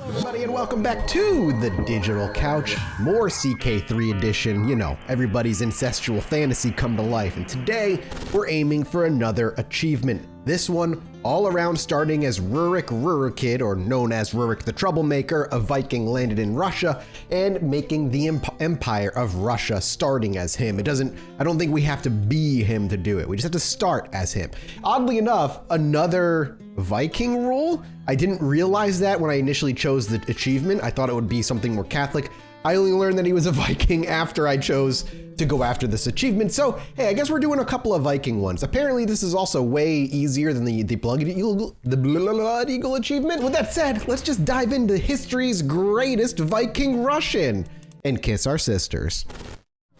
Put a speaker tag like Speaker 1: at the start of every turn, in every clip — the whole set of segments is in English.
Speaker 1: Everybody, and welcome back to the Digital Couch. More CK3 edition, you know, everybody's ancestral fantasy come to life. And today we're aiming for another achievement. This one all around starting as Rurik Kid, or known as Rurik the Troublemaker, a Viking landed in Russia, and making the Empire of Russia starting as him. I don't think we have to be him to do it. We just have to start as him. Oddly enough, another Viking rule. I didn't realize that when I initially chose the achievement. I thought it would be something more Catholic. I only learned that he was a Viking after I chose to go after this achievement. So, hey, I guess we're doing a couple of Viking ones. Apparently, this is also way easier than the Blood Eagle achievement. With that said, let's just dive into history's greatest Viking Russian and kiss our sisters.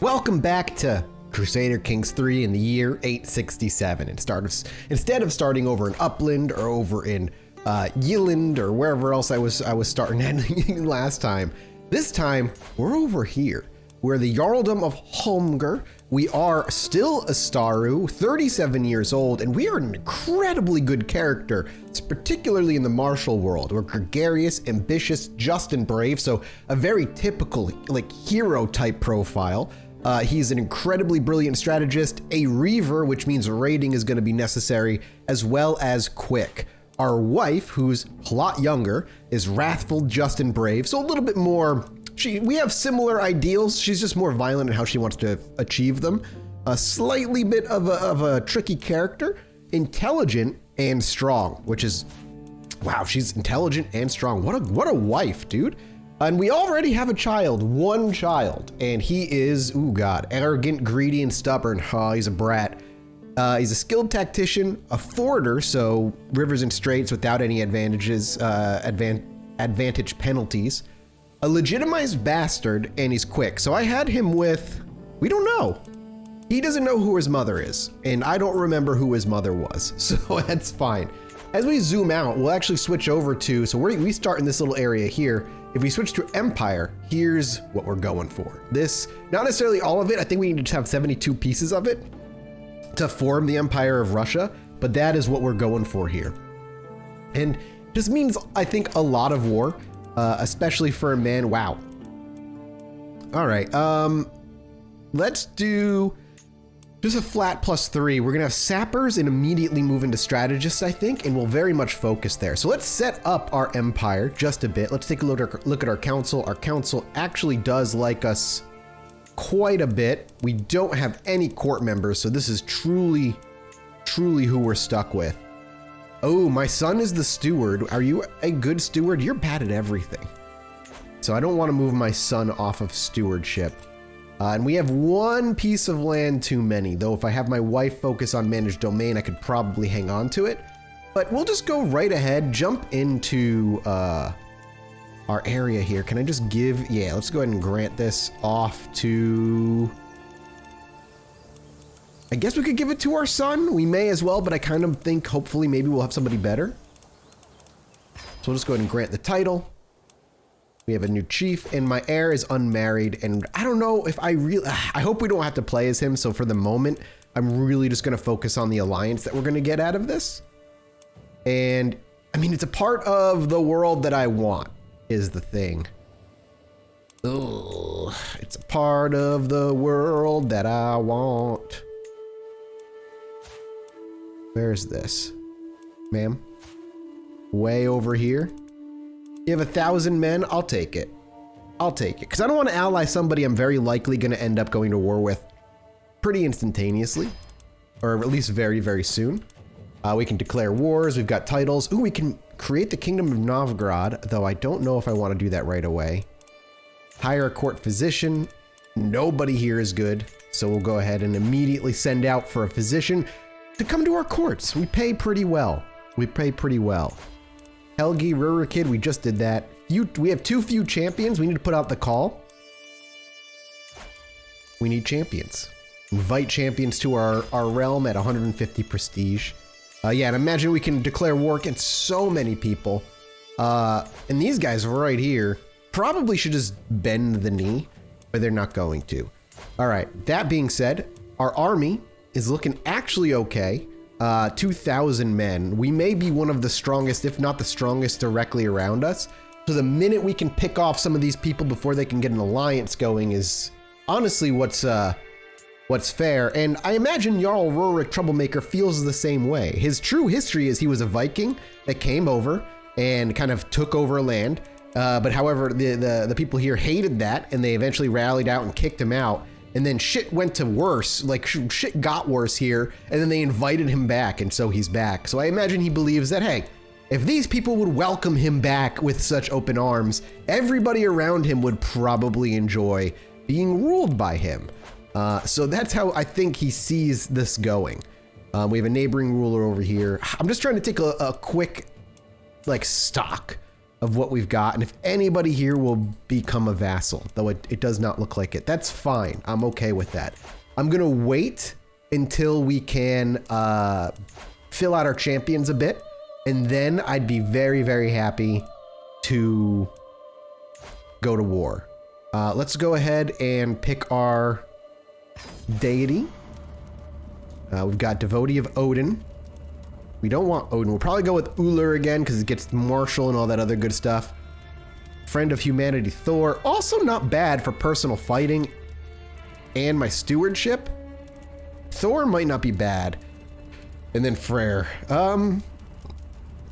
Speaker 1: Welcome back to Crusader Kings 3 in the year 867. Instead of starting over in Upland or over in Yilland or wherever else I was starting at last time, this time we're over here. We're the Jarldom of Holmgar. We are still a Staru, 37 years old, and we are an incredibly good character, particularly in the martial world. We're gregarious, ambitious, just, and brave, so a very typical hero type profile. He's an incredibly brilliant strategist, a reaver, which means raiding is going to be necessary, as well as quick. Our wife, who's a lot younger, is wrathful, just, and brave, so a little bit more. We have similar ideals. She's just more violent in how she wants to achieve them. A slightly bit of a tricky character, intelligent and strong, which is, wow, she's intelligent and strong. What a wife, dude. And we already have a child, one child, and he is, ooh God, arrogant, greedy, and stubborn. Oh, he's a brat. He's a skilled tactician, a forder, so rivers and straits without any advantage penalties. A legitimized bastard, and he's quick. So I had him with, we don't know. He doesn't know who his mother is, and I don't remember who his mother was, so that's fine. As we zoom out, we'll actually switch over to, so we start in this little area here. If we switch to Empire, here's what we're going for. This, not necessarily all of it, I think we need to have 72 pieces of it to form the Empire of Russia, but that is what we're going for here. And just means, I think, a lot of war. Especially for a man. Wow. All right. Let's do just a flat +3. We're gonna have sappers and immediately move into strategists, I think, and we'll very much focus there. So let's set up our empire just a bit. Let's take a look at our council. Our council actually does like us quite a bit. We don't have any court members, so this is truly who we're stuck with. Oh, my son is the steward. Are you a good steward? You're bad at everything. So I don't want to move my son off of stewardship. And we have one piece of land too many, though if I have my wife focus on managed domain, I could probably hang on to it. But we'll just go right ahead, jump into our area here. Can I just yeah, let's go ahead and grant this off to, I guess we could give it to our son. We may as well, but I kind of think hopefully maybe we'll have somebody better. So we'll just go ahead and grant the title. We have a new chief, and my heir is unmarried, and I don't know if I hope we don't have to play as him, so for the moment, I'm really just gonna focus on the alliance that we're gonna get out of this. And, I mean, it's a part of the world that I want, is the thing. Ugh, it's a part of the world that I want. Where's this? Ma'am? Way over here? You have 1,000 men? I'll take it. I'll take it. Because I don't want to ally somebody I'm very likely going to end up going to war with pretty instantaneously. Or at least very, very soon. We can declare wars. We've got titles. Ooh, we can create the Kingdom of Novgorod, though I don't know if I want to do that right away. Hire a court physician. Nobody here is good. So we'll go ahead and immediately send out for a physician to come to our courts. We pay pretty well. Helgi, Rurik, we just did that. We have too few champions. We need to put out the call. We need champions. Invite champions to our realm at 150 prestige. Yeah, and imagine we can declare war against so many people. And these guys right here probably should just bend the knee, but they're not going to. All right, that being said, our army is looking actually okay. 2,000 men. We may be one of the strongest, if not the strongest, directly around us. So the minute we can pick off some of these people before they can get an alliance going is honestly what's fair. And I imagine Jarl Rurik Troublemaker feels the same way. His true history is he was a Viking that came over and kind of took over land. But however, the people here hated that, and they eventually rallied out and kicked him out. And then shit went to worse, like shit got worse here, and then they invited him back, and so he's back. So I imagine he believes that, hey, if these people would welcome him back with such open arms, everybody around him would probably enjoy being ruled by him. So that's how I think he sees this going. We have a neighboring ruler over here. I'm just trying to take a quick like stock of what we've got, and if anybody here will become a vassal, though it does not look like it, that's fine. I'm okay with that. I'm gonna wait until we can fill out our champions a bit, and then I'd be very, very happy to go to war. Let's go ahead and pick our deity. We've got devotee of Odin. We don't want Odin. We'll probably go with Ullr again because it gets martial and all that other good stuff. Friend of humanity, Thor. Also not bad for personal fighting and my stewardship. Thor might not be bad. And then Freyr.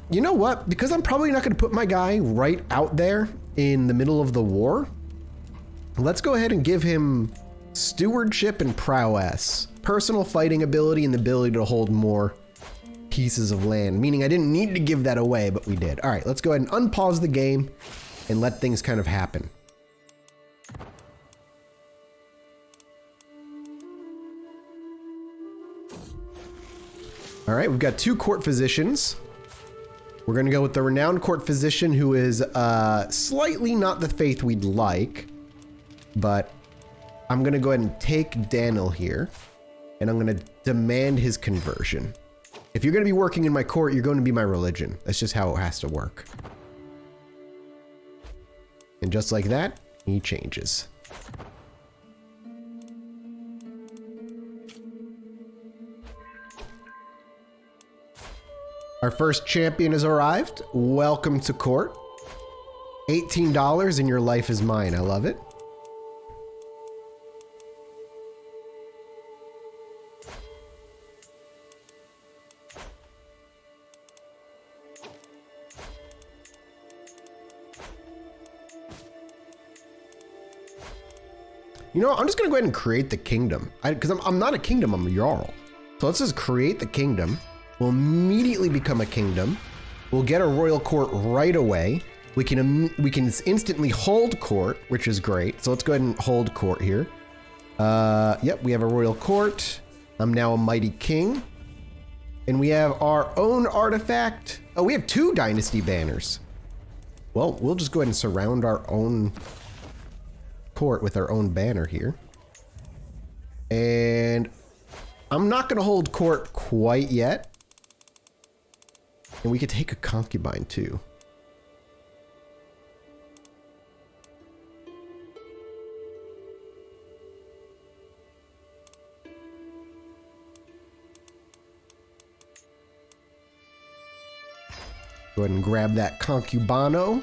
Speaker 1: You know what? Because I'm probably not going to put my guy right out there in the middle of the war, let's go ahead and give him stewardship and prowess. Personal fighting ability and the ability to hold more pieces of land, meaning I didn't need to give that away, but we did. All right, let's go ahead and unpause the game and let things kind of happen. All right, we've got 2 court physicians. We're gonna go with the renowned court physician who is slightly not the faith we'd like, but I'm gonna go ahead and take Daniel here, and I'm gonna demand his conversion. If you're gonna be working in my court, you're going to be my religion. That's just how it has to work. And just like that, he changes. Our first champion has arrived. Welcome to court. $18 and your life is mine. I love it. You know, I'm just gonna go ahead and create the kingdom. Because I'm not a kingdom, I'm a Jarl. So let's just create the kingdom. We'll immediately become a kingdom. We'll get a royal court right away. We can instantly hold court, which is great. So let's go ahead and hold court here. Yep, we have a royal court. I'm now a mighty king. And we have our own artifact. Oh, we have 2 dynasty banners. Well, we'll just go ahead and surround our own court with our own banner here. And I'm not going to hold court quite yet. And we could take a concubine too. Go ahead and grab that concubano.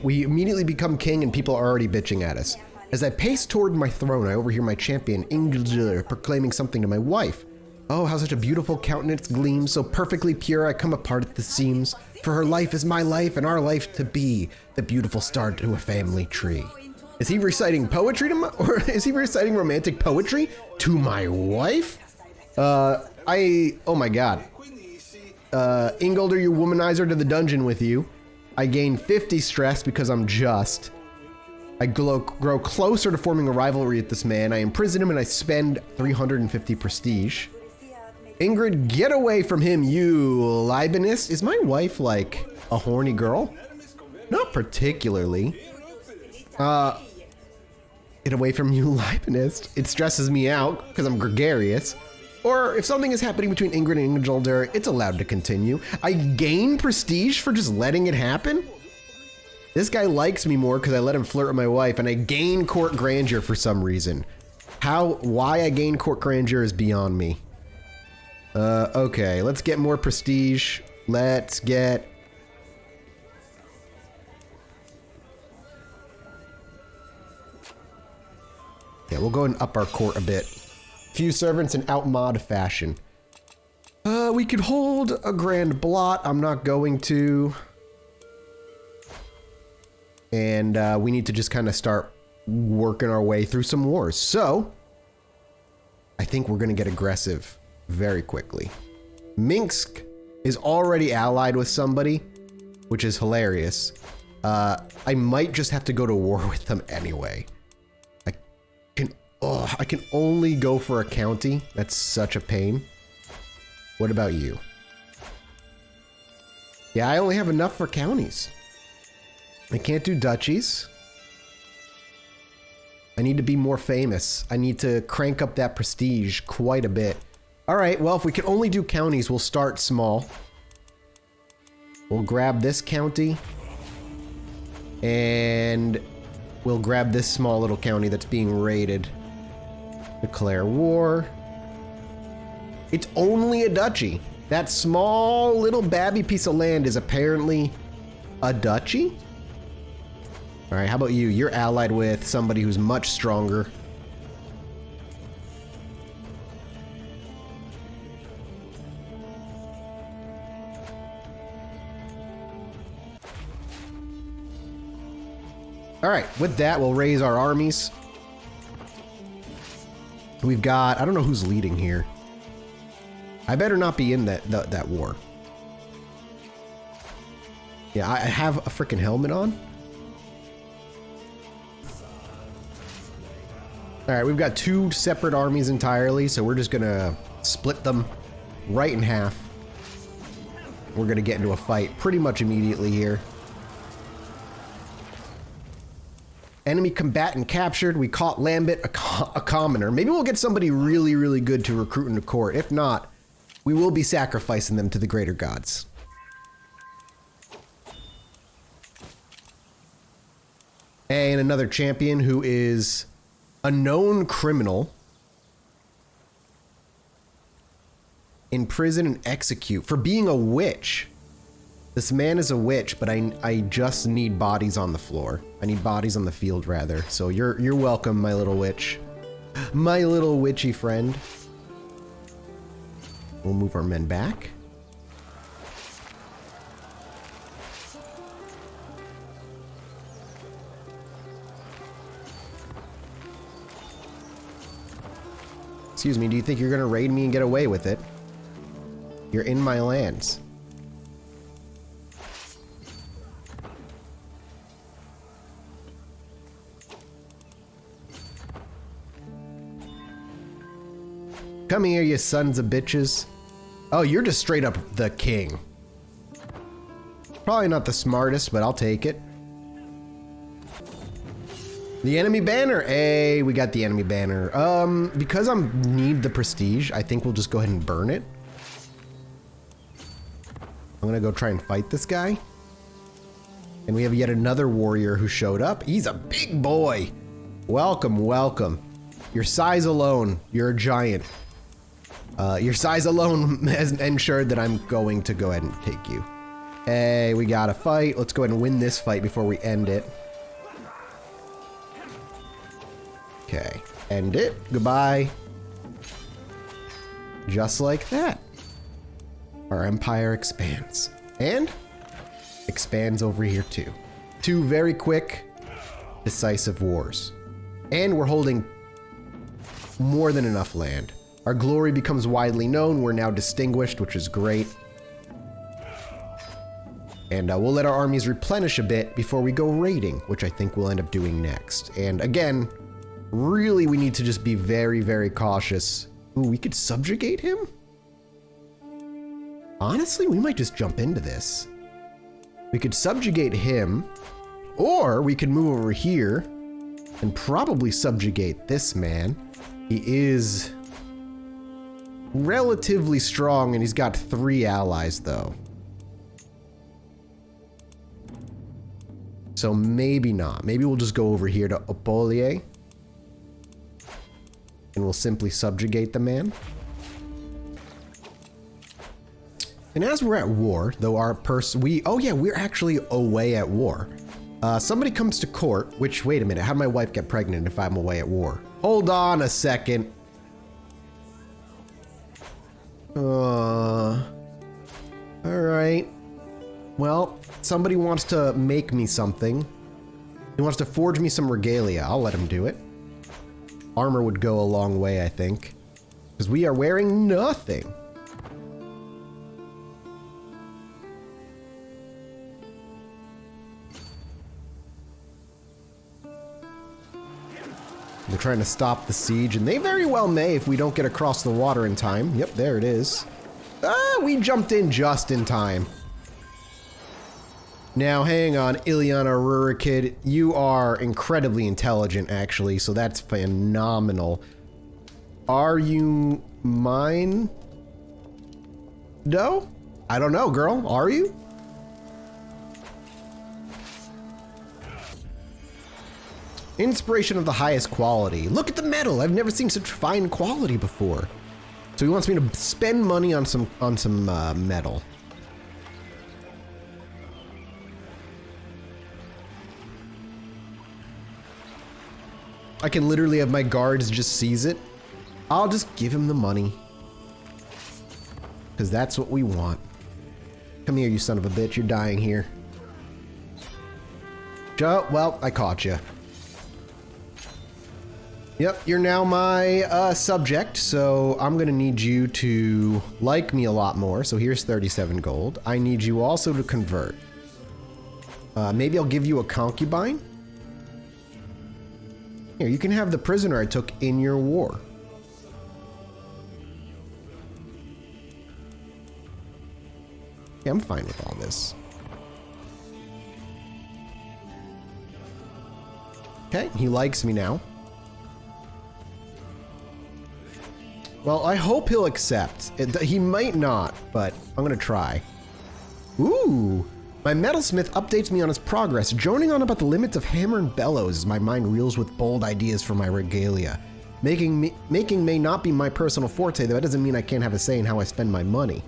Speaker 1: We immediately become king and people are already bitching at us. As I pace toward my throne, I overhear my champion, Ingildur, proclaiming something to my wife. Oh, how such a beautiful countenance gleams, so perfectly pure I come apart at the seams. For her life is my life and our life to be, the beautiful start to a family tree. Is he reciting poetry to my, or is he reciting romantic poetry to my wife? Oh my god. Ingildur, you womanizer, to the dungeon with you. I gain 50 stress because I'm just. I grow closer to forming a rivalry with this man. I imprison him and I spend 350 prestige. Ingrid, get away from him, you libinist. Is my wife like a horny girl? Not particularly. Get away from you, libinist. It stresses me out because I'm gregarious. Or if something is happening between Ingrid and Ingildur, it's allowed to continue. I gain prestige for just letting it happen? This guy likes me more because I let him flirt with my wife, and I gain court grandeur for some reason. Why I gain court grandeur is beyond me. Okay, let's get more prestige. Let's get... Yeah, we'll go and up our court a bit. Few servants in outmod fashion. We could hold a grand blot. I'm not going to. And we need to just kind of start working our way through some wars. So, I think we're going to get aggressive very quickly. Minsk is already allied with somebody, which is hilarious. I might just have to go to war with them anyway. I can only go for a county. That's such a pain. What about you? Yeah, I only have enough for counties. I can't do duchies. I need to be more famous. I need to crank up that prestige quite a bit. All right, well, if we can only do counties, we'll start small. We'll grab this county. And we'll grab this small little county that's being raided. Declare war. It's only a duchy. That small little babby piece of land is apparently a duchy? All right, how about you? You're allied with somebody who's much stronger. All right, with that, we'll raise our armies. We've got, I don't know who's leading here. I better not be in that war. Yeah, I have a freaking helmet on. All right, we've got two separate armies entirely, so we're just gonna split them right in half. We're gonna get into a fight pretty much immediately here. Enemy combatant captured. We caught Lambit, a commoner. Maybe we'll get somebody really, really good to recruit into court. If not, we will be sacrificing them to the greater gods. And another champion who is a known criminal. Imprison and execute for being a witch. This man is a witch, but I just need bodies on the floor. I need bodies on the field, rather. So you're welcome, my little witch. My little witchy friend. We'll move our men back. Excuse me, do you think you're gonna raid me and get away with it? You're in my lands. Come here, you sons of bitches. Oh, you're just straight up the king. Probably not the smartest, but I'll take it. The enemy banner. Hey, we got the enemy banner. Because I need the prestige, I think we'll just go ahead and burn it. I'm gonna go try and fight this guy. And we have yet another warrior who showed up. He's a big boy. Welcome, welcome. Your size alone, you're a giant. Your size alone has ensured that I'm going to go ahead and take you. Hey, we got a fight. Let's go ahead and win this fight before we end it. Okay, end it. Goodbye. Just like that. Our empire expands. And expands over here too. Two very quick, decisive wars. And we're holding more than enough land. Our glory becomes widely known. We're now distinguished, which is great. And we'll let our armies replenish a bit before we go raiding, which I think we'll end up doing next. And again, really we need to just be very, very cautious. Ooh, we could subjugate him? Honestly, we might just jump into this. We could subjugate him, or we could move over here and probably subjugate this man. He is relatively strong, and he's got 3 allies, though. So maybe not. Maybe we'll just go over here to Opolier. And we'll simply subjugate the man. And as we're at war, though our oh yeah, we're actually away at war. Somebody comes to court, which, wait a minute, how did my wife get pregnant if I'm away at war? Hold on a second. All right. Well, somebody wants to make me something. He wants to forge me some regalia. I'll let him do it. Armor would go a long way, I think. Because we are wearing nothing. They're trying to stop the siege, and they very well may if we don't get across the water in time. Yep, there it is. Ah, we jumped in just in time. Now, hang on, Ilyana Rurik, you are incredibly intelligent, actually, so that's phenomenal. Are you mine? No? I don't know, girl. Are you? Inspiration of the highest quality. Look at the metal. I've never seen such fine quality before. So he wants me to spend money on some metal. I can literally have my guards just seize it. I'll just give him the money. Because that's what we want. Come here, you son of a bitch. You're dying here. Joe, well, I caught you. Yep, you're now my subject, so I'm gonna need you to like me a lot more. So here's 37 gold. I need you also to convert. Maybe I'll give you a concubine? Here, you can have the prisoner I took in your war. Yeah, I'm fine with all this. Okay, he likes me now. Well, I hope he'll accept. He might not, but I'm gonna try. Ooh! My metalsmith updates me on his progress, droning on about the limits of hammer and bellows as my mind reels with bold ideas for my regalia. Making may not be my personal forte, though that doesn't mean I can't have a say in how I spend my money.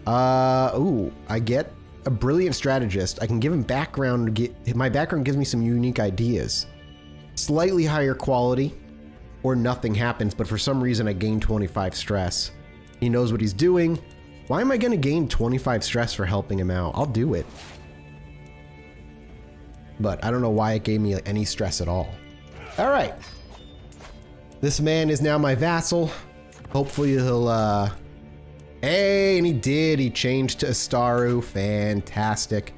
Speaker 1: Ooh, I get a brilliant strategist. I can give him background. My background gives me some unique ideas. Slightly higher quality, or nothing happens, but for some reason I gain 25 stress. He knows what he's doing. Why am I gonna gain 25 stress for helping him out? I'll do it. But I don't know why it gave me any stress at all. All right. This man is now my vassal. Hopefully he'll, hey, and he did. He changed to Astaru. Fantastic.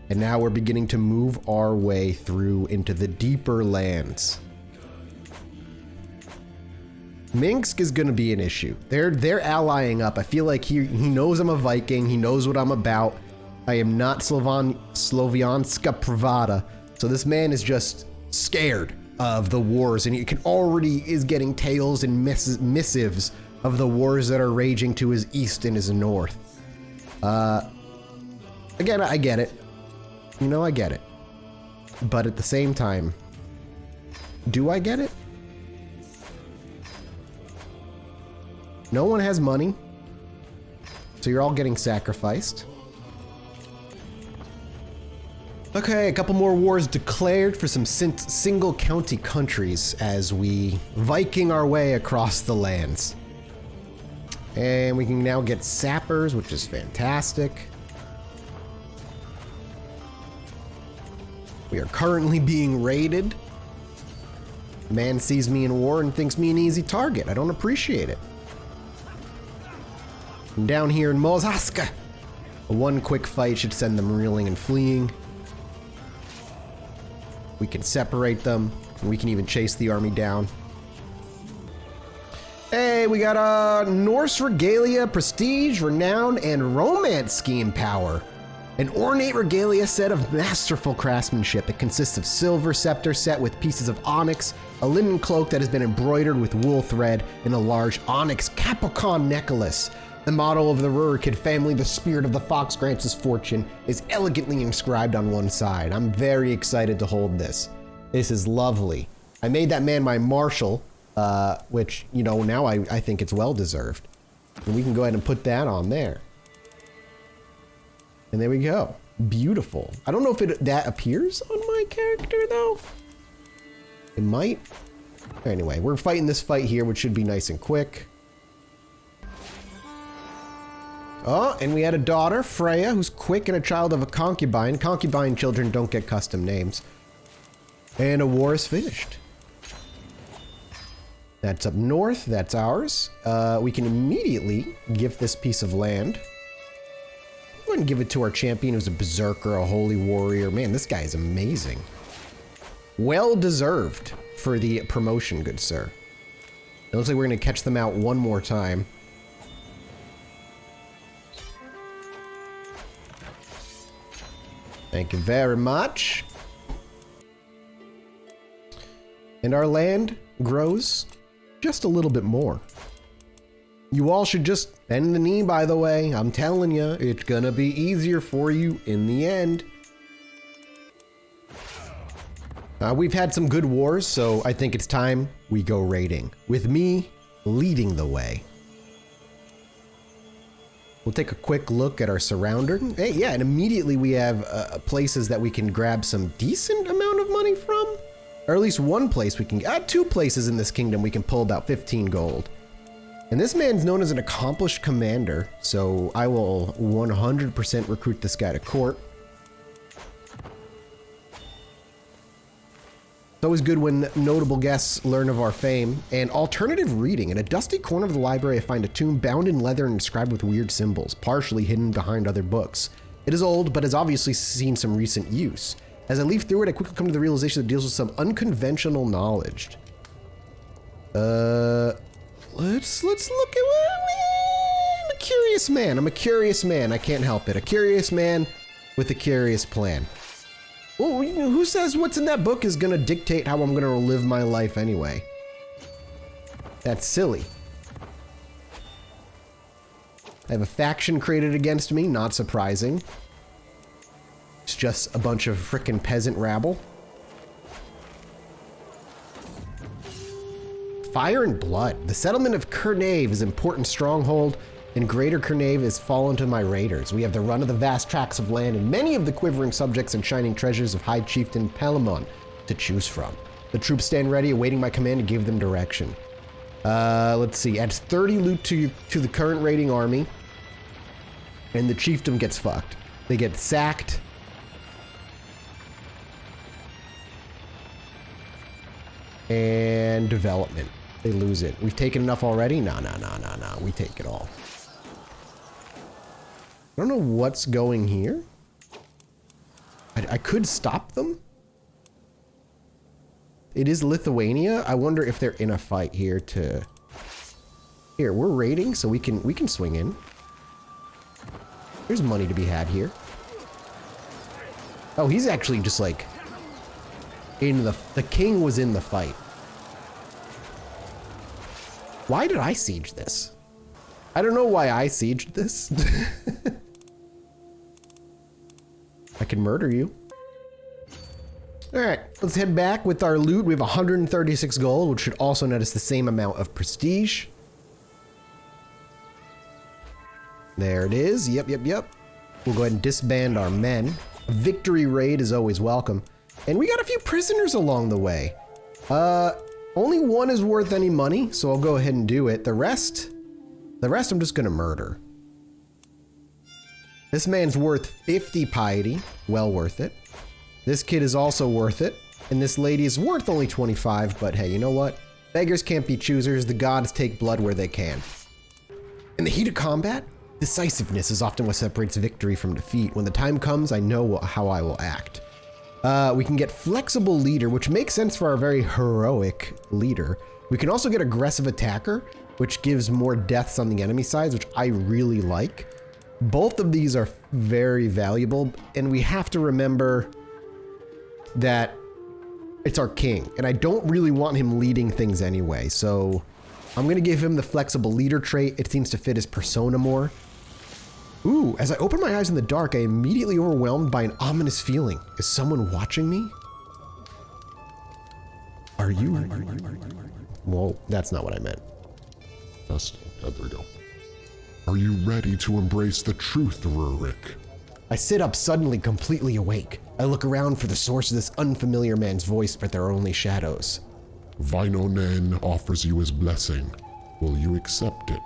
Speaker 1: And now we're beginning to move our way through into the deeper lands. Minsk is gonna be an issue. They're allying up. I feel like he knows I'm a Viking. He knows what I'm about. I am not Slovianska Pravada. So this man is just scared of the wars, and he already is getting tales and missives of the wars that are raging to his east and his north. Again, I get it. You know, I get it. But at the same time, do I get it? No one has money, so you're all getting sacrificed. Okay, a couple more wars declared for some single county countries as we Viking our way across the lands. And we can now get sappers, which is fantastic. We are currently being raided. Man sees me in war and thinks me an easy target. I don't appreciate it. And down here in Mozaska, one quick fight should send them reeling and fleeing. We can separate them, and we can even chase the army down. Hey, we got a Norse regalia, prestige, renown, and romance scheme power. An ornate regalia set of masterful craftsmanship. It consists of silver scepter set with pieces of onyx, a linen cloak that has been embroidered with wool thread, and a large onyx Capricorn necklace. The motto of the Rurik family, the spirit of the fox grants us fortune, is elegantly inscribed on one side. I'm very excited to hold this. This is lovely. I made that man my marshal, which, you know, now I think it's well deserved. And we can go ahead and put that on there. And there we go. Beautiful. I don't know if that appears on my character, though. It might. Anyway, we're fighting this fight here, which should be nice and quick. Oh, and we had a daughter, Freya, who's quick and a child of a concubine. Concubine children don't get custom names. And a war is finished. That's up north. That's ours. We can immediately gift this piece of land. Go ahead and give it to our champion, who's a berserker, a holy warrior. Man, this guy is amazing. Well deserved for the promotion, good sir. It looks like we're going to catch them out one more time. Thank you very much. And our land grows just a little bit more. You all should just bend the knee, by the way. I'm telling you, it's gonna be easier for you in the end. We've had some good wars, so I think it's time we go raiding, with me leading the way. We'll take a quick look at our surrounder. Hey, yeah, and immediately we have places that we can grab some decent amount of money from. Or at least one place we can, two places in this kingdom we can pull about 15 gold. And this man's known as an accomplished commander, so I will 100% recruit this guy to court. It's always good when notable guests learn of our fame. And alternative reading. In a dusty corner of the library, I find a tomb bound in leather and inscribed with weird symbols, partially hidden behind other books. It is old, but has obviously seen some recent use. As I leaf through it, I quickly come to the realization that it deals with some unconventional knowledge. Let's look at I'm a curious man. I'm a curious man. I can't help it. A curious man with a curious plan. Well, who says what's in that book is gonna dictate how I'm gonna live my life anyway? That's silly. I have a faction created against me, not surprising. It's just a bunch of frickin' peasant rabble. Fire and blood. The settlement of Kernave is an important stronghold, and Greater Kernave is fallen to my raiders. We have the run of the vast tracts of land and many of the quivering subjects and shining treasures of High Chieftain Palamon to choose from. The troops stand ready, awaiting my command to give them direction. Let's see. Adds 30 loot to the current raiding army, and the chiefdom gets fucked. They get sacked. And development. They lose it. We've taken enough already? No. We take it all. I don't know what's going here. I could stop them. It is Lithuania. I wonder if they're in a fight here to... Here, we're raiding, so we can swing in. There's money to be had here. Oh, he's actually just like... The king was in the fight. Why did I siege this? I don't know why I sieged this. I can murder you. All right, let's head back with our loot. We have 136 gold, which should also net us the same amount of prestige. There it is. Yep. We'll go ahead and disband our men. A victory raid is always welcome. And we got a few prisoners along the way. Only one is worth any money, so I'll go ahead and do it. The rest I'm just gonna murder. This man's worth 50 piety. Well worth it. This kid is also worth it. And this lady is worth only 25, but hey, you know what? Beggars can't be choosers. The gods take blood where they can. In the heat of combat, decisiveness is often what separates victory from defeat. When the time comes, I know how I will act. We can get flexible leader, which makes sense for our very heroic leader. We can also get aggressive attacker, which gives more deaths on the enemy side, which I really like. Both of these are very valuable, and we have to remember that it's our king, and I don't really want him leading things anyway, so I'm going to give him the flexible leader trait. It seems to fit his persona more. Ooh, as I open my eyes in the dark, I am immediately overwhelmed by an ominous feeling. Is someone watching me? Are you? Well, that's not what I meant.
Speaker 2: Yes, there we go. Are you ready to embrace the truth, Rurik?
Speaker 1: I sit up suddenly, completely awake. I look around for the source of this unfamiliar man's voice, but there are only shadows.
Speaker 2: Vainonen offers you his blessing. Will you accept it?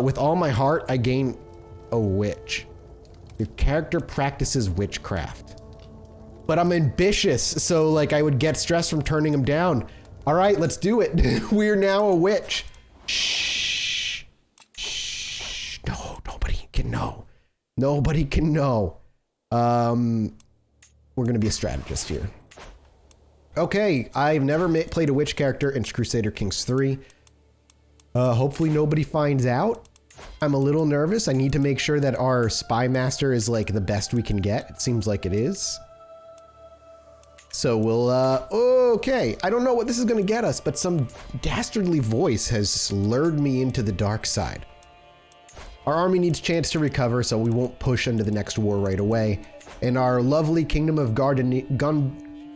Speaker 1: With all my heart, I gain a witch. Your character practices witchcraft. But I'm ambitious, so like I would get stressed from turning him down. All right, let's do it. We're now a witch. Shh. Shh. No, nobody can know. Nobody can know. We're gonna be a strategist here. Okay, I've never played a witch character in Crusader Kings 3. Hopefully nobody finds out. I'm a little nervous. I need to make sure that our spy master is like the best we can get. It seems like it is. So we'll, okay. I don't know what this is gonna get us, but some dastardly voice has lured me into the dark side. Our army needs a chance to recover, so we won't push into the next war right away. And our lovely kingdom of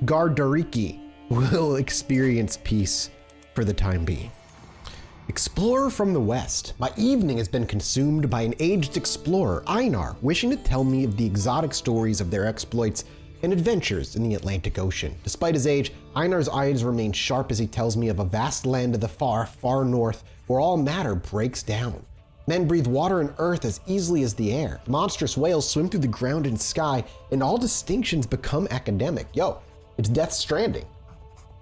Speaker 1: Gardariki will experience peace for the time being. Explorer from the West. My evening has been consumed by an aged explorer, Einar, wishing to tell me of the exotic stories of their exploits and adventures in the Atlantic Ocean. Despite his age, Einar's eyes remain sharp as he tells me of a vast land of the far, far north where all matter breaks down. Men breathe water and earth as easily as the air. Monstrous whales swim through the ground and sky, and all distinctions become academic. Yo, it's Death Stranding.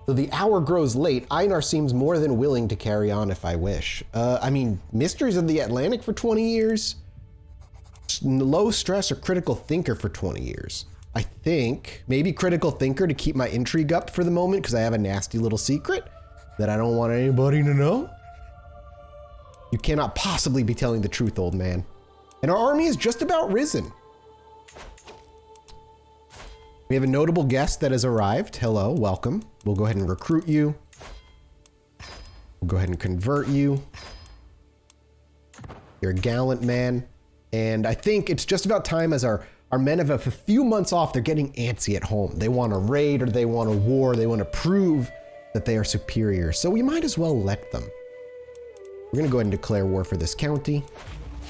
Speaker 1: Though the hour grows late, Einar seems more than willing to carry on if I wish. I mean, Mysteries of the Atlantic for 20 years? Low stress or critical thinker for 20 years. I think maybe critical thinker to keep my intrigue up for the moment because I have a nasty little secret that I don't want anybody to know. You cannot possibly be telling the truth, old man. And our army is just about risen. We have a notable guest that has arrived. Hello, welcome. We'll go ahead and recruit you. We'll go ahead and convert you. You're a gallant man. And I think it's just about time as our men have a few months off, they're getting antsy at home. They want to raid or they want a war. They want to prove that they are superior. So we might as well let them. We're gonna go ahead and declare war for this county.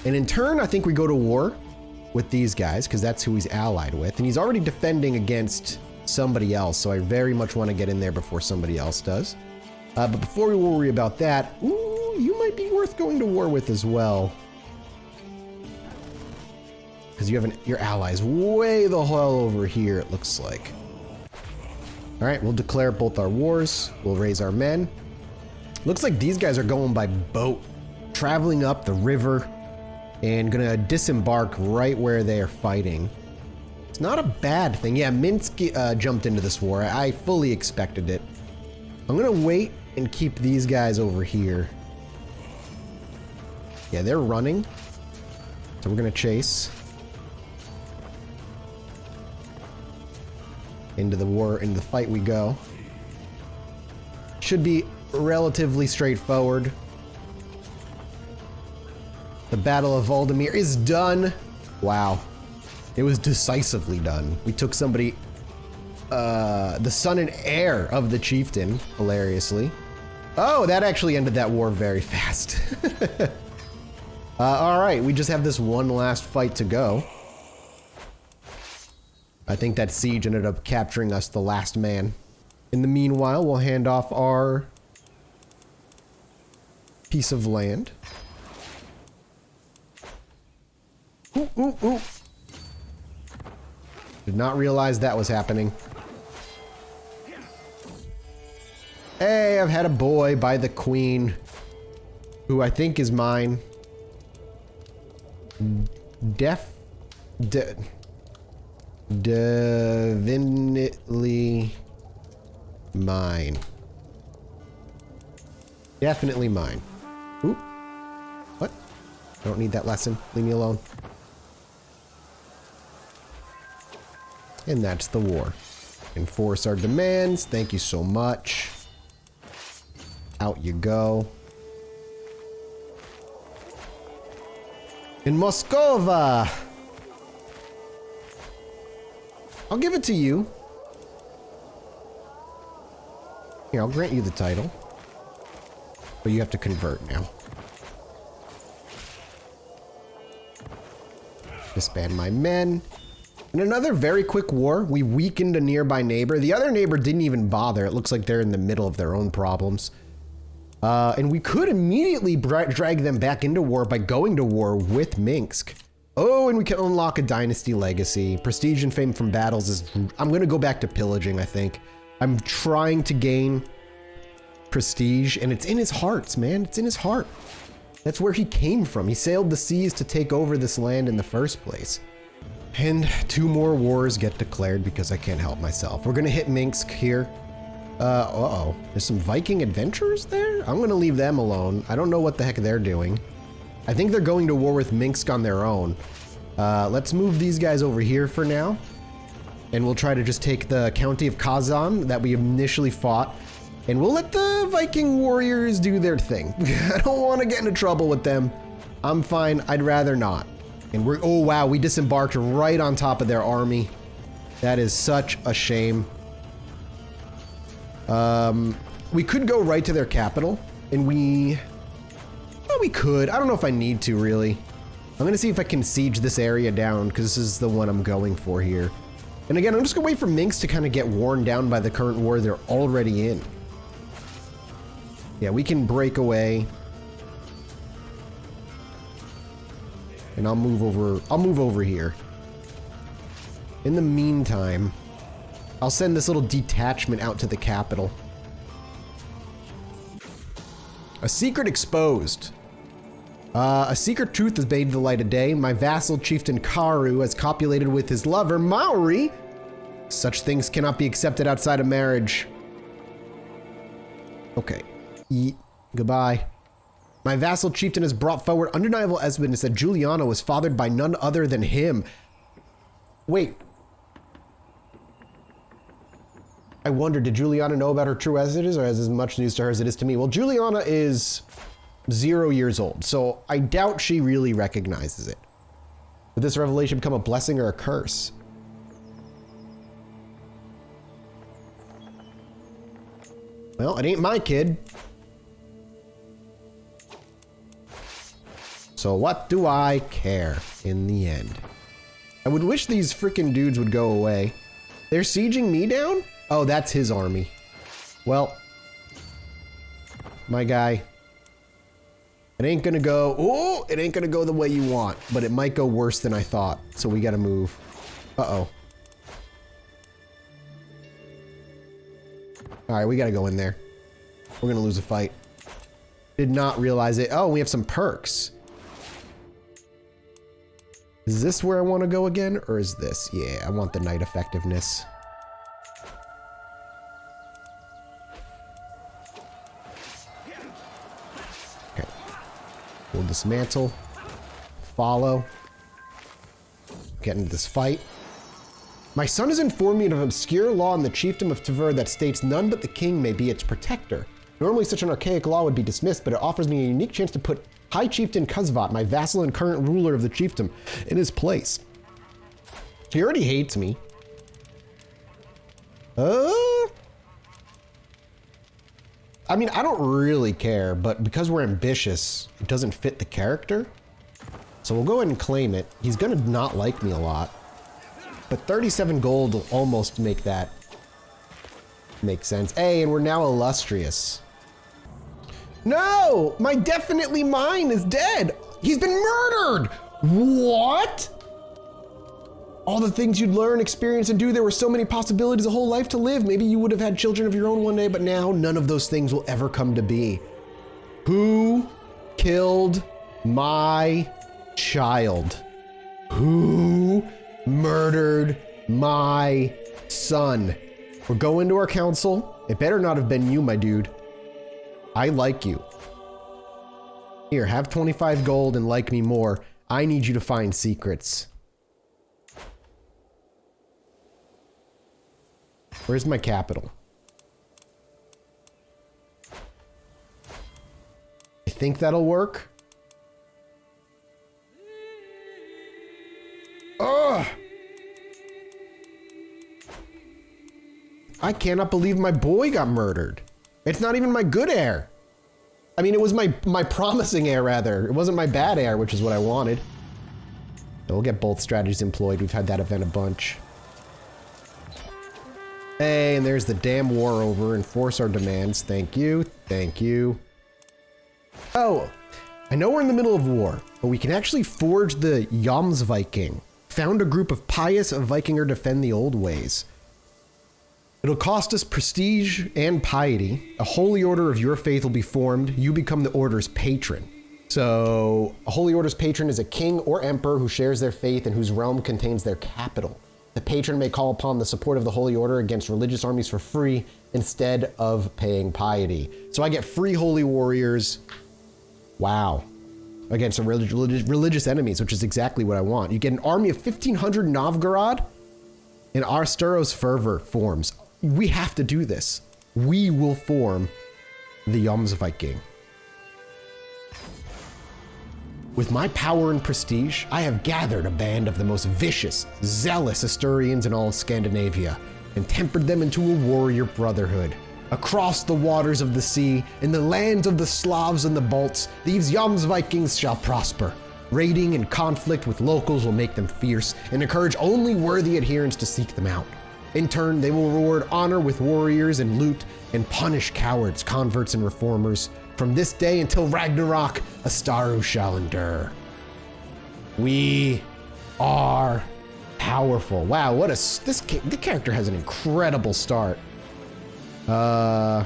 Speaker 1: And in turn, I think we go to war with these guys because that's who he's allied with. And he's already defending against somebody else. So I very much want to get in there before somebody else does. But before we worry about that, ooh, you might be worth going to war with as well. Because you have your allies way the hell over here, it looks like. All right, we'll declare both our wars. We'll raise our men. Looks like these guys are going by boat, traveling up the river and gonna disembark right where they are fighting. It's not a bad thing. Yeah, Minsk jumped into this war. I fully expected it. I'm gonna wait and keep these guys over here. Yeah, they're running. So we're gonna chase. Into the war, into the fight we go. Should be relatively straightforward. The Battle of Valdemir is done. Wow. It was decisively done. We took somebody, the son and heir of the chieftain, hilariously. Oh, that actually ended that war very fast. All right, we just have this one last fight to go. I think that siege ended up capturing us, the last man. In the meanwhile, we'll hand off our piece of land. Ooh, ooh, ooh. Did not realize that was happening. Hey, I've had a boy by the queen, who I think is mine. Definitely mine. Definitely mine. Oop. What? I don't need that lesson. Leave me alone. And that's the war. Enforce our demands. Thank you so much. Out you go. In Moskova! I'll give it to you. Here, I'll grant you the title. But you have to convert now. Disband my men. In another very quick war, we weakened a nearby neighbor. The other neighbor didn't even bother. It looks like they're in the middle of their own problems. And we could immediately drag them back into war by going to war with Minsk. Oh, and we can unlock a dynasty legacy. Prestige and fame from battles is... I'm going to go back to pillaging, I think. I'm trying to gain prestige, and it's in his hearts, man. It's in his heart. That's where he came from. He sailed the seas to take over this land in the first place. And 2 more wars get declared because I can't help myself. We're going to hit Minsk here. Uh-oh. There's some Viking adventurers there? I'm going to leave them alone. I don't know what the heck they're doing. I think they're going to war with Minsk on their own. Let's move these guys over here for now. And we'll try to just take the county of Kazan that we initially fought. And we'll let the Viking warriors do their thing. I don't want to get into trouble with them. I'm fine. I'd rather not. And we're... Oh, wow. We disembarked right on top of their army. That is such a shame. We could go right to their capital. And we... Well, we could. I don't know if I need to, really. I'm going to see if I can siege this area down, because this is the one I'm going for here. And again, I'm just going to wait for Minsk to kind of get worn down by the current war they're already in. Yeah, we can break away. And I'll move over here. In the meantime, I'll send this little detachment out to the capital. A secret exposed. A secret truth has bathed the light of day. My vassal chieftain Karu has copulated with his lover Maori. Such things cannot be accepted outside of marriage. Okay. Goodbye. My vassal chieftain has brought forward undeniable evidence that Juliana was fathered by none other than him. Wait. I wonder, did Juliana know about her true as it is, or as much news to her as it is to me? Well, Juliana is 0 years old, so I doubt she really recognizes it. Would this revelation become a blessing or a curse? Well, it ain't my kid. So what do I care in the end? I would wish these freaking dudes would go away. They're sieging me down? Oh, that's his army. Well, my guy. It ain't gonna go, oh, it ain't gonna go the way you want, but it might go worse than I thought, so we gotta move. Uh-oh. Alright, we gotta go in there. We're gonna lose a fight. Did not realize it. Oh, we have some perks. Is this where I want to go again, or is this? Yeah, I want the knight effectiveness. Okay. We'll dismantle. Follow. Get into this fight. My son has informed me of an obscure law in the chiefdom of Tver that states none but the king may be its protector. Normally such an archaic law would be dismissed, but it offers me a unique chance to put High Chieftain Cutsforth, my vassal and current ruler of the chiefdom, in his place. He already hates me. I mean, I don't really care, but because we're ambitious, it doesn't fit the character. So we'll go ahead and claim it. He's gonna not like me a lot. But 37 gold will almost make that make sense. Hey, and we're now illustrious. No! My definitely mine is dead! He's been murdered! What? All the things you'd learn, experience, and do, there were so many possibilities, a whole life to live. Maybe you would have had children of your own one day, but now none of those things will ever come to be. Who killed my child? Who murdered my son? We're going to our council. It better not have been you, my dude. I like you. Here, have 25 gold and like me more. I need you to find secrets. Where's my capital? think that'll work. Ugh! I cannot believe my boy got murdered. It's not even my good heir. I mean, it was my promising heir, rather. It wasn't my bad heir, which is what I wanted. We'll get both strategies employed. We've had that event a bunch. Hey, and there's the damn war over. Enforce our demands. Thank you. Thank you. Oh, I know we're in the middle of war, but we can actually forge the Jomsviking. Found a group of pious Vikinger defend the old ways. It'll cost us prestige and piety. A holy order of your faith will be formed. You become the order's patron. So, a holy order's patron is a king or emperor who shares their faith and whose realm contains their capital. The patron may call upon the support of the holy order against religious armies for free instead of paying piety. So I get free holy warriors. Wow. Against religious enemies, which is exactly what I want. You get an army of 1,500 Novgorod, and Arsturo's fervor forms. We have to do this. We will form the Jomsviking. With my power and prestige, I have gathered a band of the most vicious, zealous Asturians in all of Scandinavia and tempered them into a warrior brotherhood. Across the waters of the sea, in the lands of the Slavs and the Balts, these Jomsvikings shall prosper. Raiding and conflict with locals will make them fierce and encourage only worthy adherents to seek them out. In turn, they will reward honor with warriors and loot and punish cowards, converts, and reformers. From this day until Ragnarok, Astaru shall endure. We are powerful. Wow, what the character has an incredible start. My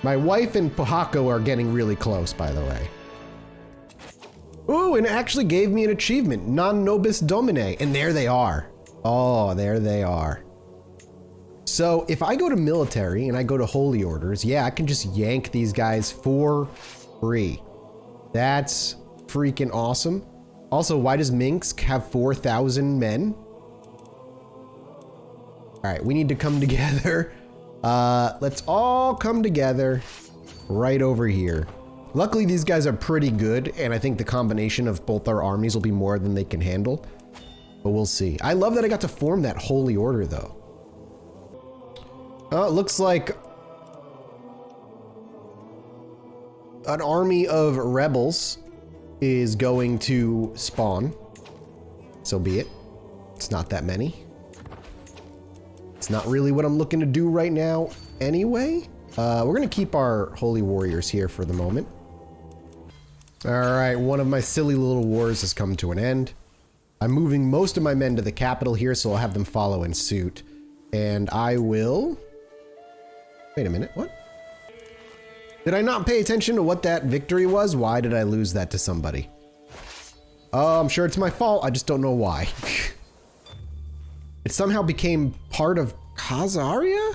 Speaker 1: wife and Pohako are getting really close, by the way. Ooh, and it actually gave me an achievement, Non Nobis Domine, and there they are. Oh, there they are. So if I go to military and I go to holy orders, yeah, I can just yank these guys for free. That's freaking awesome. Also, why does Minsk have 4,000 men? All right, we need to come together. Let's all come together right over here. Luckily, these guys are pretty good, and I think the combination of both our armies will be more than they can handle. But we'll see. I love that I got to form that holy order, though. It looks like an army of rebels is going to spawn. So be it. It's not that many. It's not really what I'm looking to do right now anyway. We're going to keep our holy warriors here for the moment. All right, one of my silly little wars has come to an end. I'm moving most of my men to the capital here, so I'll have them follow in suit. And I will... Wait a minute, what? Did I not pay attention to what that victory was? Why did I lose that to somebody? Oh, I'm sure it's my fault. I just don't know why. It somehow became part of Khazaria?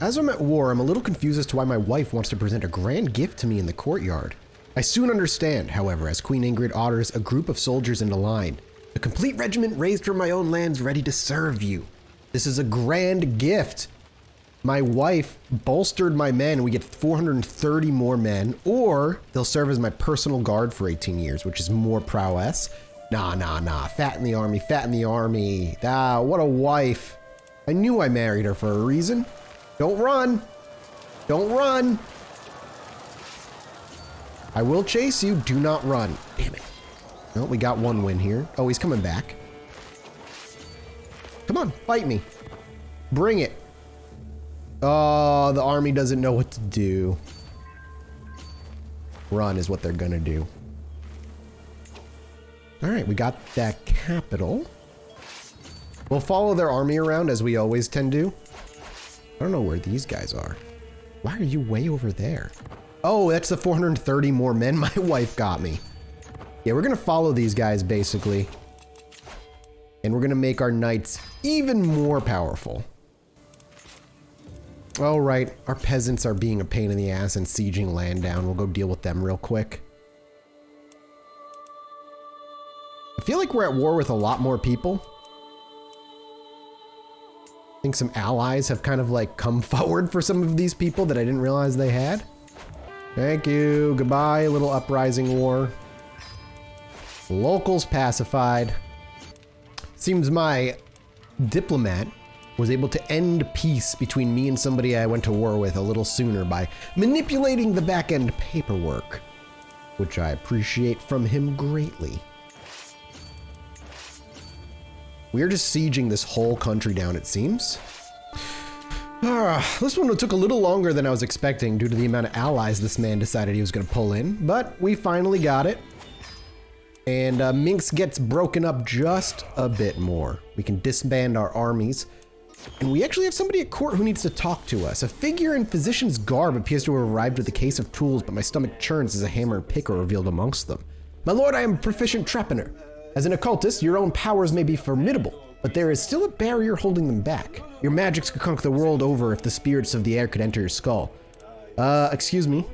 Speaker 1: As I'm at war, I'm a little confused as to why my wife wants to present a grand gift to me in the courtyard. I soon understand, however, as Queen Ingrid orders a group of soldiers into line. A complete regiment raised from my own lands ready to serve you. This is a grand gift. My wife bolstered my men. We get 430 more men, or they'll serve as my personal guard for 18 years, which is more prowess. Nah. Fat in the army, fat in the army. Ah, what a wife. I knew I married her for a reason. Don't run. Don't run. I will chase you. Do not run. Damn it. No, we got one win here. Oh, he's coming back. Come on, fight me. Bring it. Oh, the army doesn't know what to do. Run is what they're gonna do. All right, we got that capital. We'll follow their army around as we always tend to. I don't know where these guys are. Why are you way over there? Oh, that's the 430 more men my wife got me. Yeah, we're gonna follow these guys basically. And we're gonna make our knights even more powerful. All right, our peasants are being a pain in the ass and sieging land down. We'll go deal with them real quick. I feel like we're at war with a lot more people. I think some allies have kind of like come forward for some of these people that I didn't realize they had. Thank you. Goodbye, little uprising war. Locals pacified. Seems my diplomat was able to end peace between me and somebody I went to war with a little sooner by manipulating the back-end paperwork, which I appreciate from him greatly. We're just sieging this whole country down, it seems. This one took a little longer than I was expecting due to the amount of allies this man decided he was going to pull in, but we finally got it. And Minx gets broken up just a bit more. We can disband our armies. And we actually have somebody at court who needs to talk to us. A figure in physician's garb appears to have arrived with a case of tools, but my stomach churns as a hammer and pick are revealed amongst them. My lord, I am a proficient trepanator. As an occultist, your own powers may be formidable, but there is still a barrier holding them back. Your magics could conquer the world over if the spirits of the air could enter your skull. Excuse me.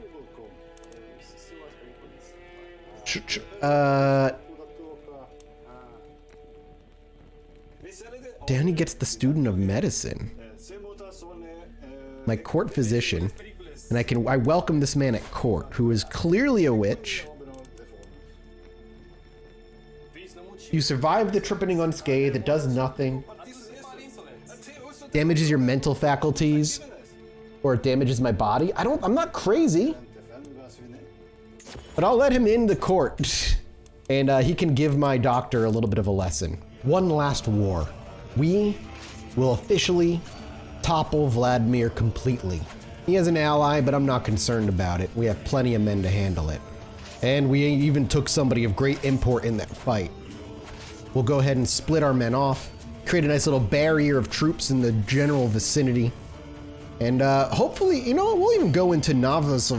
Speaker 1: Danny gets the student of medicine. My court physician, and I welcome this man at court, who is clearly a witch. You survive the tripping unscathed. It does nothing. Damages your mental faculties, or it damages my body. I'm not crazy, but I'll let him in the court, and he can give my doctor a little bit of a lesson. One last war. We will officially topple Vladimir completely. He has an ally, but I'm not concerned about it. We have plenty of men to handle it. And we even took somebody of great import in that fight. We'll go ahead and split our men off, create a nice little barrier of troops in the general vicinity. And hopefully, you know, we'll even go into Mathas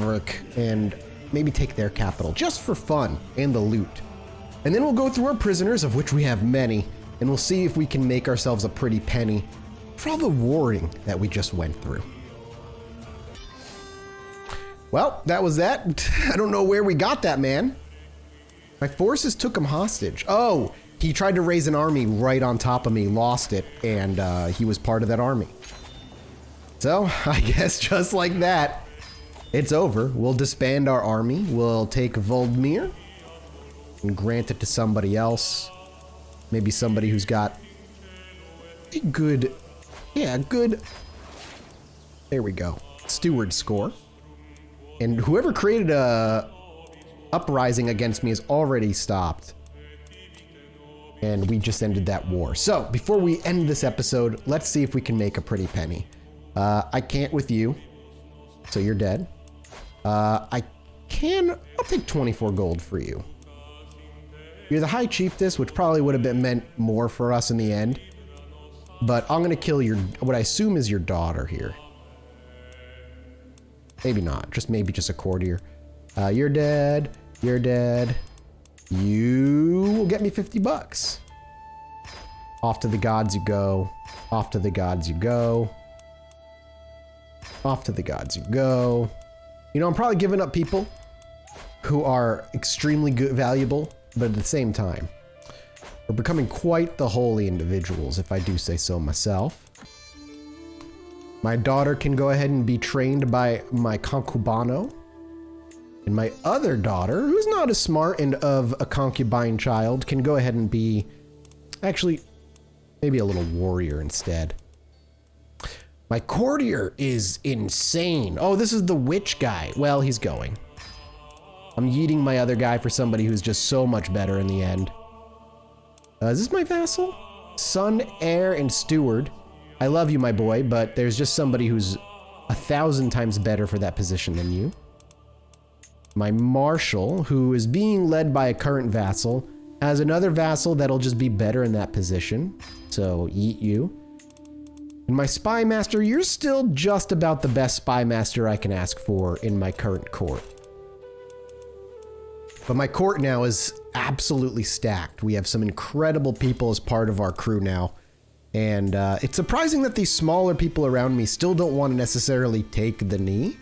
Speaker 1: and maybe take their capital, just for fun and the loot. And then we'll go through our prisoners, of which we have many, and we'll see if we can make ourselves a pretty penny for all the warring that we just went through. Well, that was that. I don't know where we got that man. My forces took him hostage. Oh, he tried to raise an army right on top of me, lost it, and he was part of that army. So, I guess just like that, it's over. We'll disband our army. We'll take Voldemir and grant it to somebody else. Maybe somebody who's got a good, there we go, steward score. And whoever created a uprising against me has already stopped. And we just ended that war. So, before we end this episode, let's see if we can make a pretty penny. I can't with you, so you're dead. I'll take 24 gold for you. You're the High Chiefess, which probably would have been meant more for us in the end. But I'm gonna kill what I assume is your daughter here. Maybe not, maybe just a courtier. You're dead, you're dead. You will get me 50 bucks. Off to the gods you go. Off to the gods you go. Off to the gods you go. You know, I'm probably giving up people who are extremely good, valuable, but at the same time, we're becoming quite the holy individuals, if I do say so myself. My daughter can go ahead and be trained by my concubano. And my other daughter, who's not as smart and of a concubine child, can go ahead and be, actually, maybe a little warrior instead. My courtier is insane. Oh, this is the witch guy. Well, he's going. I'm yeeting my other guy for somebody who's just so much better in the end. Is this my vassal? Son, heir, and steward. I love you, my boy, but there's just somebody who's 1,000 times better for that position than you. My marshal, who is being led by a current vassal, has another vassal that'll just be better in that position. So, yeet you. And my spy master, you're still just about the best spy master I can ask for in my current court. But my court now is absolutely stacked. We have some incredible people as part of our crew now. And it's surprising that these smaller people around me still don't want to necessarily take the knee.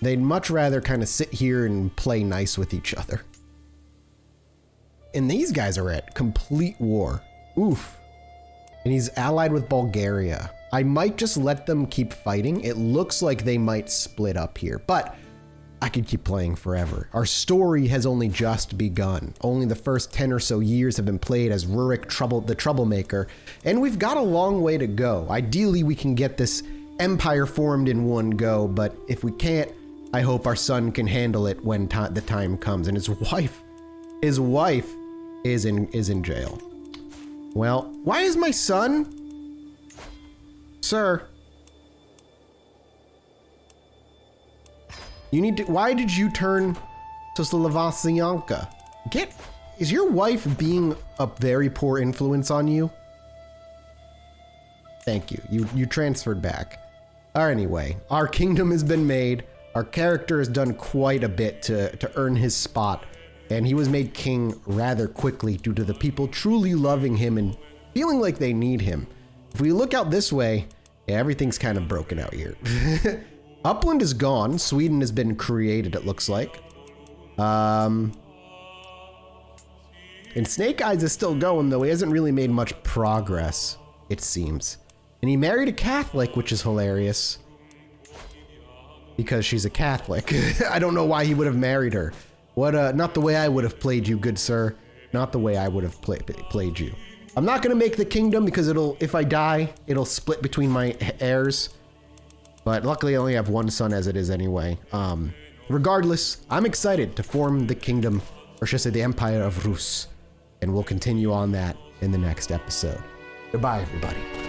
Speaker 1: They'd much rather kind of sit here and play nice with each other. And these guys are at complete war. Oof. And he's allied with Bulgaria. I might just let them keep fighting. It looks like they might split up here, but I could keep playing forever. Our story has only just begun. Only the first 10 or so years have been played as Rurik the Troublemaker, and we've got a long way to go. Ideally, we can get this empire formed in one go, but if we can't, I hope our son can handle it when the time comes. And his wife is in jail. Well, why is my son? Sir. You need to, why did you turn to Slavasyanka? Is your wife being a very poor influence on you? Thank you. You transferred back. Anyway, our kingdom has been made. Our character has done quite a bit to earn his spot, and he was made king rather quickly due to the people truly loving him and feeling like they need him. If we look out this way, yeah, everything's kind of broken out here. Upland is gone. Sweden has been created, it looks like. And Snake Eyes is still going, though he hasn't really made much progress, it seems. And he married a Catholic, which is hilarious. Because she's a Catholic. I don't know why he would have married her. Not the way I would have played you, good sir. Not the way I would have played you. I'm not gonna make the kingdom because if I die, it'll split between my heirs. But luckily I only have one son as it is anyway. Regardless, I'm excited to form the kingdom, or should I say the Empire of Rus. And we'll continue on that in the next episode. Goodbye, everybody.